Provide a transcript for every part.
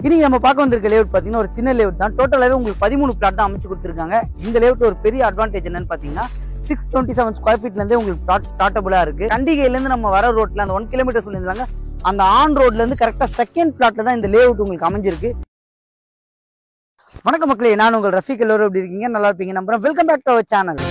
இன்னைக்கு நம்ம பார்க்க வந்திருக்க லேஅவுட் பாத்தீங்கன்னா ஒரு சின்ன லேஅவுட் தான். டோட்டலாவே உங்களுக்கு 13 பிளாட் தான் அமைச்சு கொடுத்துருக்காங்க. இந்த லேஅவுட் ஒரு பெரிய அட்வான்டேஜ் என்னன்னு பாத்தீங்கன்னா 627 ஸ்கொயர் ஃபீட்ல இருந்தே உங்களுக்கு பிளாட் ஸ்டார்டபிளா இருக்கு. கண்டிகையில இருந்து நம்ம வர ரோட்ல அந்த 1 கிலோமீட்டர் சொல்லியிருந்தாங்க, அந்த ஆன் ரோட்ல இருந்து கரெக்டா செகண்ட் பிளாட்ல தான் இந்த லேஅவுட் உங்களுக்கு அமைஞ்சிருக்கு. வணக்கம் மக்களே, நான் உங்கள் ரஃபீக். எல்லாரும் எப்படி இருக்கீங்க? நல்லா இருப்பீங்க நம்புறேன். Welcome back to our channel.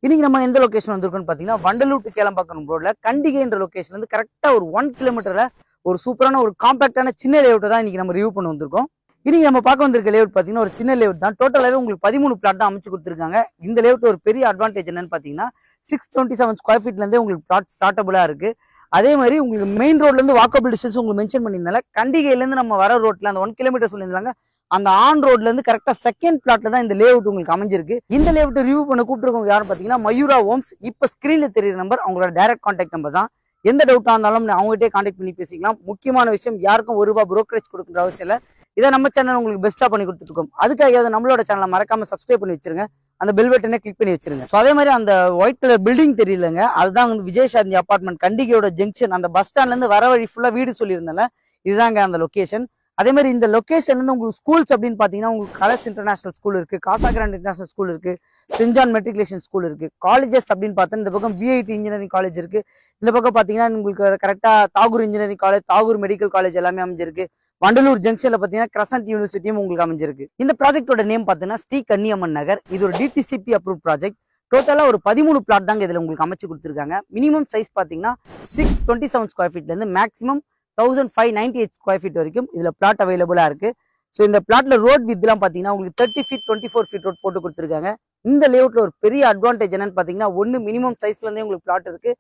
இன்னைக்கு நம்ம எந்த லொகேஷன் வந்திருக்கோம்னு பாத்தீங்கன்னா வண்டலூர் டு கேளம்பாக்கம் ரோட்ல கண்டிகைன்ற லொகேஷன்ல இருந்து கரெக்டா ஒரு 1 கிலோமீட்டர்ல ஒரு சூப்பரான ஒரு காம்பாக்டான சின்ன லேஅவுட் தான் இன்னைக்கு நம்ம ரிவ்யூ பண்ண வந்திருக்கோம். இன்னைக்கு நம்ம பார்க்க வந்திருக்க லேஅவுட் பாத்தீங்கன்னா ஒரு சின்ன லேஅவுட் தான். டோட்டலாவே உங்களுக்கு 13 பிளாட் தான் அமைச்சு கொடுத்துருக்காங்க. இந்த லேஅவுட் ஒரு பெரிய அட்வான்டேஜ் என்னன்னு பாத்தீங்கன்னா 627 ஸ்கொயர் ஃபீட்ல இருந்தே உங்களுக்கு பிளாட் ஸ்டார்டபிளா இருக்கு. அதே மாதிரி உங்களுக்கு மெயின் ரோட்ல இருந்து வாக்கபிள் டிஸ்டன்ஸ் உங்களுக்கு மென்ஷன் பண்ணியிருந்தால, கண்டிகையில இருந்து நம்ம வர ரோட்ல அந்த 1 கிலோமீட்டர் சொல்லியிருந்தாங்க, அந்த ஆன் ரோட்ல இருந்து கரெக்டா செகண்ட் பிளாட்ல தான் இந்த லேஅவுட் உங்களுக்கு அமைஞ்சிருக்கு. இந்த லேஅவுட் ரிவ்யூ பண்ண கூப்பிட்டுருக்கவங்க யாரும் பாத்தீங்கன்னா மயூரா ஹோம்ஸ். இப்ப ஸ்கிரீன்ல தெரியுற நம்பர் அவங்களோட டைரக்ட் கான்டாக்ட் நம்பர் தான். எந்த டவுட்டா இருந்தாலும் அவங்ககிட்டே கான்டாக்ட் பண்ணி பேசிக்கலாம். முக்கியமான விஷயம், யாருக்கும் ₹1 புரோக்கரேஜ் கொடுக்குற அவசியம் இல்லை. இதை நம்ம சேனல் உங்களுக்கு பெஸ்டா பண்ணி கொடுத்துருக்கோம். அதுக்காக நம்மளோட சேனலை மறக்காம சப்ஸ்கிரைப் பண்ணி வச்சிருங்க, அந்த பெல் பட்டனை கிளிக் பண்ணி வச்சிருங்க. ஸோ அதே மாதிரி அந்த ஒயிட் கலர் பில்டிங் தெரியலங்க, அதுதான் வந்து விஜயசாந்தி அபார்ட்மெண்ட். கண்டிகையோட ஜங்ஷன் அந்த பஸ் ஸ்டாண்ட்ல இருந்து வர வழி ஃபுல்லா வீடு சொல்லியிருந்தால இதுதாங்க அந்த லொகேஷன். அதே மாதிரி இந்த லொகேஷன்ல இருந்து உங்களுக்கு ஸ்கூல்ஸ் அப்படின்னு பாத்தீங்கன்னா உங்களுக்கு கலர்ஸ் இன்டர்நேஷனல் ஸ்கூல் இருக்கு, காசா கிராண்ட் இன்டர்நேஷனல் ஸ்கூல் இருக்கு, சென்ட் ஜான் மெட்ரிகுலேஷன் ஸ்கூல் இருக்கு. காலேஜஸ் அப்படின்னு பார்த்தீங்கன்னா இந்த பக்கம் விஐடி இன்ஜினியரிங் காலேஜ் இருக்கு. இந்த பக்கம் பாத்தீங்கன்னா உங்களுக்கு கரெக்டா Tagore engineering college, Tagore medical college எல்லாமே அமைஞ்சிருக்கு. வண்டலூர் ஜங்ஷன்ல பாத்தீங்கன்னா கிரசன்ட் யூனிவர்சிட்டியும் உங்களுக்கு அமைஞ்சிருக்கு. இந்த ப்ராஜெக்டோட நேம் பாத்தீங்கன்னா ஸ்ரீ கன்னியம்மன் நகர். இது ஒரு டிடிசிபி அப்ரூவ் ப்ராஜெக்ட். டோட்டலா ஒரு 13 பிளாட் தாங்க இதுல உங்களுக்கு அமைச்சு கொடுத்துருக்காங்க. மினிமம் சைஸ் பாத்தீங்கன்னா 627 ஸ்கொயர் ஃபீட்ல இருந்து மேக்ஸிமம் 1598 ஸ்கொயர் ஃபீட் வரைக்கும் இதுல பிளாட் அவைலபிளா இருக்கு. ஸோ இந்த பிளாட்ல ரோட் வித்லாம் பாத்தீங்கன்னா உங்களுக்கு 30 ஃபீட் 24 ஃபீட் ரோட் போட்டு கொடுத்துருக்காங்க. இந்த லேஅவுட்ல ஒரு பெரிய அட்வான்டேஜ் என்னன்னு பாத்தீங்கன்னா, ஒன்னு மினிமம் சைஸ்ல இருந்தே உங்களுக்கு பிளாட் இருக்கு,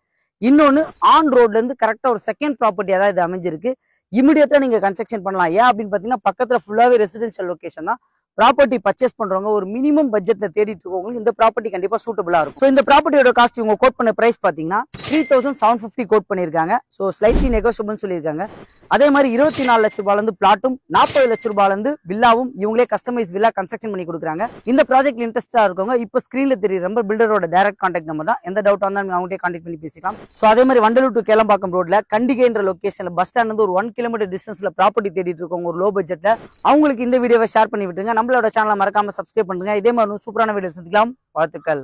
இன்னொன்னு ஆன் ரோட்ல இருந்து கரெக்டா ஒரு செகண்ட் ப்ராப்பர்ட்டியா தான் இது அமைஞ்சிருக்கு. இமிடியேட்டா நீங்க கன்ஸ்ட்ரக்ஷன் பண்ணலாம். ஏன் அப்படின்னு பாத்தீங்கன்னா பக்கத்துல ஃபுல்லாவே ரெசிடென்ஷியல் லொகேஷன் தான். ப்ராப்பர்ட்டி பர்ச்சேஸ் பண்றவங்க ஒரு மினிமம் பட்ஜெட்ல தேடிட்டு இருக்கவங்களுக்கு இந்த ப்ராப்பர்ட்டி கண்டிப்பா சூட்டபிளா இருக்கும். ஸோ இந்த ப்ராப்பர்ட்டியோட காஸ்ட் இவங்க கோட் பண்ண பிரைஸ் பாத்தீங்கன்னா 3750 கோட் பண்ணிருக்காங்க. ஸோ ஸ்லைட்லி நெகோஷியபிள் சொல்லியிருக்காங்க. அதே மாதிரி 24 லட்ச ரூபாயில இருந்து பிளாட்டும் 40 லட்ச ரூபாயில இருந்து வில்லாவும் இவங்களே கஸ்டமைஸ் வில்லா கன்ஸ்ட்ரக்ஷன் பண்ணி கொடுக்குறாங்க. இந்த ப்ராஜெக்ட்ல இன்ட்ரெஸ்டா இருக்கவங்க இப்ப ஸ்கிரீன்ல தெரியுற நம்பர் பில்டரோட டைரக்ட் கான்டாக்ட் நம்பர் தான். எந்த டவுட் வந்தாலும் அவங்ககிட்ட கான்டாக்ட் பண்ணி பேசிக்கலாம். ஸோ அதே மாதிரி வண்டலூர் டு கேளம்பாக்கம் ரோட்ல கண்டிகைன்ற லொகேஷன்ல பஸ் ஸ்டாண்ட் வந்து ஒரு 1 கிலோமீட்டர் டிஸ்டன்ஸ்ல ப்ராப்பர்ட்டி தேடிட்டு இருக்கவங்க ஒரு லோ பட்ஜெட்ல, அவங்களுக்கு இந்த வீடியோவை ஷேர் பண்ணி விட்டுருங்க. நம்மளோட சேனலை மறக்காம சப்ஸ்கிரைப் பண்ணுங்க. இதே மாதிரி சூப்பரான வீடியோ சந்திக்கலாம். வாழ்த்துக்கள்.